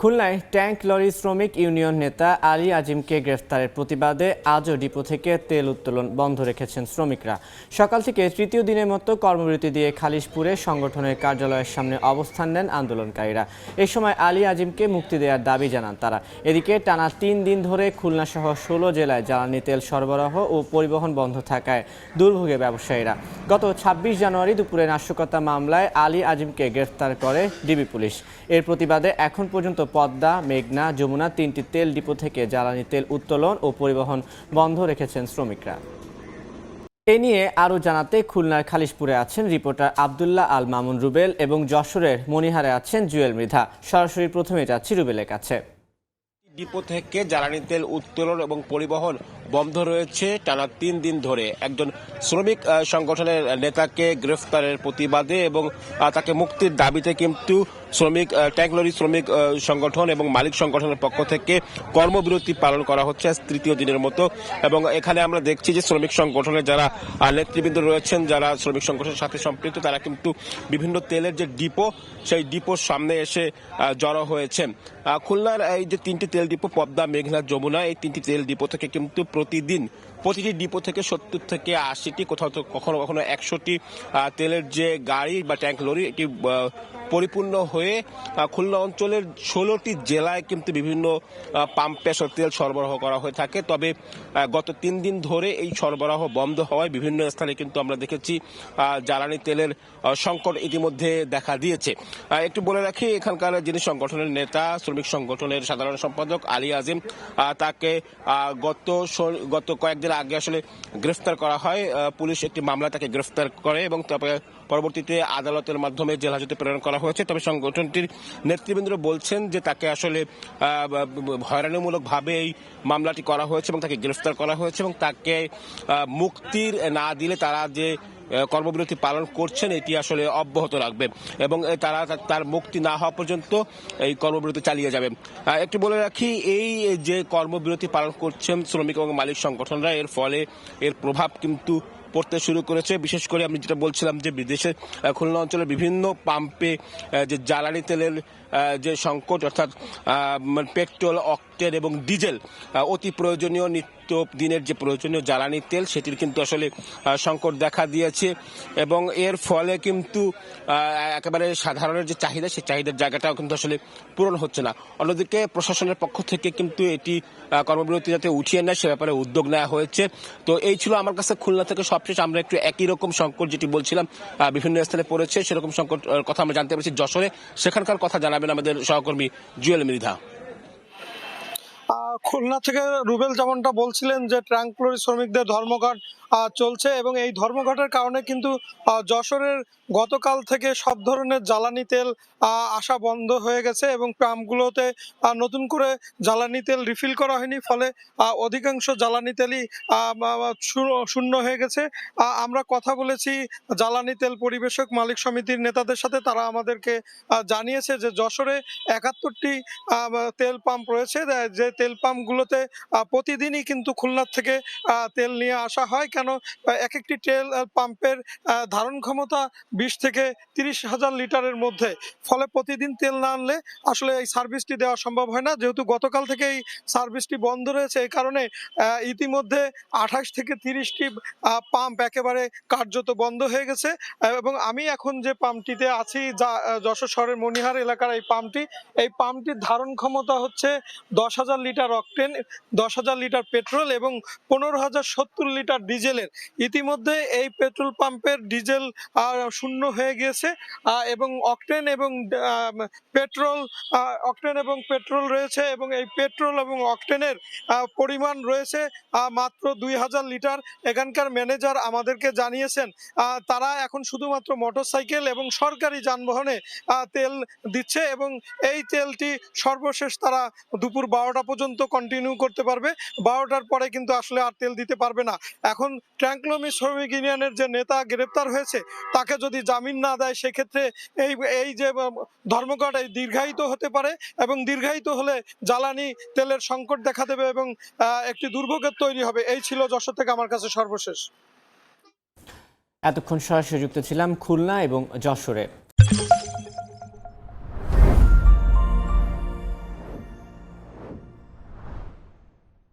খুলনায় tank lorry শ্রমিক union নেতা আলী আজিমকে গ্রেফতারের প্রতিবাদে আজও ডিপো থেকে তেল উত্তোলন বন্ধ রেখেছেন শ্রমিকরা। সকাল থেকে তৃতীয় দিনের মতো কর্মবিরতি দিয়ে খালিশপুরে সংগঠনের কার্যালয়ের সামনে অবস্থান নেন আন্দোলনকারীরা। এই সময় আলী আজিমকে মুক্তি দেওয়ার দাবি জানান তারা। এদিকে টানা ৩ দিন ধরে খুলনা সহ ১৬ জেলায় জ্বালানি তেল সরবরাহ ও পরিবহন বন্ধ থাকায় দুর্ভোগে ব্যবসায়ীরা। গত ২৬ জানুয়ারি দুপুরে নাশকতা মামলায় আলী আজিমকে গ্রেফতার করে ডিবি পুলিশ। এর প্রতিবাদে এখন পর্যন্ত পদ্মা, মেঘনা, যমুনা ৩টি তেল ডিপো থেকে জ্বালানি তেল উত্তোলন ও পরিবহন বন্ধ রেখেছেন শ্রমিকরা। এ নিয়ে আরও জানাতে খুলনার খালিশপুরে আছেন রিপোর্টার আবদুল্লাহ আল মামুন রুবেল এবং যশোরের মনিহারে আছেন জুয়েল মৃধা। সরাসরি প্রথমে যাচ্ছি রুবেলের কাছে। ডিপো থেকে জ্বালানি তেল উত্তোলন এবং পরিবহন বন্ধ রয়েছে টানা ৩ দিন ধরে। একজন শ্রমিক সংগঠনের নেতাকে গ্রেফতারের প্রতিবাদে এবং তাকে মুক্তির দাবিতে কিন্তু ট্যাঙ্ক লরি শ্রমিক সংগঠন এবং মালিক সংগঠনের পক্ষ থেকে কর্মবিরতি পালন করা হচ্ছে আজ তৃতীয় দিনের মতো। এবং এখানে আমরা দেখছি যে শ্রমিক সংগঠনের যারা নেতৃবৃন্দ রয়েছেন, যারা শ্রমিক সংগঠনের সাথে সম্পৃক্ত, তারা কিন্তু বিভিন্ন তেলের যে ডিপো, সেই ডিপোর সামনে এসে জড়ো হয়েছেন। খুলনার এই যে 3টি তেল ডিপো পদ্মা, মেঘনা, যমুনা, এই 3টি তেল ডিপো থেকে কিন্তু প্রতিটি ডিপো থেকে 70 থেকে 80টি, কোথাও কখনো কখনো 100টি তেলের যে গাড়ি বা ট্যাঙ্ক লরি এটি পরিপূর্ণ হয়ে খুলনা অঞ্চলের 16টি জেলায় কিন্তু বিভিন্ন পাম্পে তেল সরবরাহ করা হয়ে থাকে। তবে গত 3 দিন ধরে এই সরবরাহ বন্ধ হওয়ায় বিভিন্ন স্থানে কিন্তু আমরা দেখেছি জ্বালানি তেলের সংকট ইতিমধ্যে দেখা দিয়েছে। একটু বলে রাখি, এখানকার যিনি সংগঠনের নেতা, শ্রমিক সংগঠনের সাধারণ সম্পাদক আলী আজিম, তাকে গত কয়েকদিন আগে আসলে গ্রেফতার করা হয়। পুলিশ একটি মামলা তাকে গ্রেফতার করে এবং তারপরে পরবর্তীতে আদালতের মাধ্যমে জেল হাজতে প্রেরণ করা হয়েছে। তবে সংগঠনটির নেতৃবৃন্দ বলছেন যে তাকে আসলে হয়রানিমূলক ভাবে এই মামলাটি করা হয়েছে এবং তাকে গ্রেফতার করা হয়েছে এবং তাকে মুক্তির না দিলে তারা যে কর্মবিরতি পালন করছেন এটি আসলে অব্যাহত রাখবে এবং তারা তার মুক্তি না হওয়া পর্যন্ত এই কর্মবিরতি চালিয়ে যাবে। একটু বলে রাখি, এই যে কর্মবিরতি পালন করছেন শ্রমিক এবং মালিক সংগঠনরা, এর ফলে এর প্রভাব কিন্তু পড়তে শুরু করেছে। বিশেষ করে আমি যেটা বলছিলাম যে বিদেশে খুলনা অঞ্চলের বিভিন্ন পাম্পে যে জ্বালানি তেলের যে সংকট, অর্থাৎ পেট্রোল, অকটেন এবং ডিজেল, অতি প্রয়োজনীয় নিত্য দিনের যে প্রয়োজনীয় জ্বালানি তেল, সেটির কিন্তু আসলে সংকট দেখা দিয়েছে এবং এর ফলে কিন্তু একেবারে সাধারণের যে চাহিদা, সেই চাহিদার জায়গাটাও কিন্তু আসলে পূরণ হচ্ছে না। অন্যদিকে প্রশাসনের পক্ষ থেকে কিন্তু এটি কর্মবিরতি যাতে উঠিয়ে নেয় সে ব্যাপারে উদ্যোগ নেওয়া হয়েছে। তো এই ছিল আমার কাছে খুলনা থেকে সবশেষ। আমরা একটু একই রকম সংকট যেটি বলছিলাম বিভিন্ন স্থানে পড়েছে, সেরকম সংকট কথা আমরা জানতে পেরেছি যশোরে। সেখানকার কথা জানাবেন আমাদের সহকর্মী জুয়েল মৃধা। খুলনা থেকে রুবেল যেমনটা বলছিলেন যে ট্যাঙ্ক লরি শ্রমিকদের ধর্মঘট চলছে এবং এই ধর্মঘটের কারণে কিন্তু যশোরের গতকাল থেকে সব ধরনের জ্বালানি তেল আসা বন্ধ হয়ে গেছে এবং পাম্পগুলোতে নতুন করে জ্বালানি তেল রিফিল করা হয়নি, ফলে অধিকাংশ জ্বালানি তেলই শূন্য হয়ে গেছে। আমরা কথা বলেছি জ্বালানি তেল পরিবেশক মালিক সমিতির নেতাদের সাথে। তারা আমাদেরকে জানিয়েছে যে যশোরে 71টি তেল পাম্প রয়েছে, যে তেল পাম্পগুলোতে প্রতিদিনই কিন্তু খুলনার থেকে তেল নিয়ে আসা হয়। কেন, এক একটি তেল পাম্পের ধারণ ক্ষমতা 20 থেকে 30,000 লিটারের মধ্যে, ফলে প্রতিদিন তেল না আনলে আসলে এই সার্ভিসটি দেওয়া সম্ভব হয় না। যেহেতু গতকাল থেকে এই সার্ভিসটি বন্ধ রয়েছে, এই কারণে ইতিমধ্যে 28 থেকে 30টি পাম্প একেবারে কার্যত বন্ধ হয়ে গেছে। এবং আমি এখন যে পাম্পটিতে আছি, যা যশোর শহরের মনিহার এলাকার এই পাম্পটির ধারণ ক্ষমতা হচ্ছে 10,000 লিটার অকটেন, 10,000 লিটার পেট্রোল এবং 15,070 লিটার ডিজেলের। ইতিমধ্যে এই পেট্রোল পাম্পের ডিজেল শূন্য হয়ে গিয়েছে এবং অকটেন এবং পেট্রোল রয়েছে এবং এই পেট্রোল এবং অকটেনের পরিমাণ রয়েছে মাত্র 2,000 লিটার। এখানকার ম্যানেজার আমাদেরকে জানিয়েছেন তারা এখন শুধুমাত্র মোটরসাইকেল এবং সরকারি যানবাহনে তেল দিচ্ছে এবং এই তেলটি সর্বশেষ তারা দুপুর 12টা পর্যন্ত কন্টিনিউ করতে পারবে। 12টার পরে কিন্তু আসলে আর তেল দিতে পারবে না। এখন ট্যাঙ্ক লরি শ্রমিক ইউনিয়নের যে নেতা গ্রেপ্তার হয়েছে, তাকে যদি জামিন না দেয়, সেক্ষেত্রে এই যে ধর্মঘট এই দীর্ঘায়িত হতে পারে এবং দীর্ঘায়িত হলে জ্বালানি তেলের সংকট দেখা দেবে এবং একটি দুর্ভোগের তৈরি হবে। এই ছিল যশোর থেকে আমার কাছে সর্বশেষ। এতক্ষণ সরাসরি যুক্ত ছিলাম খুলনা এবং যশোরে।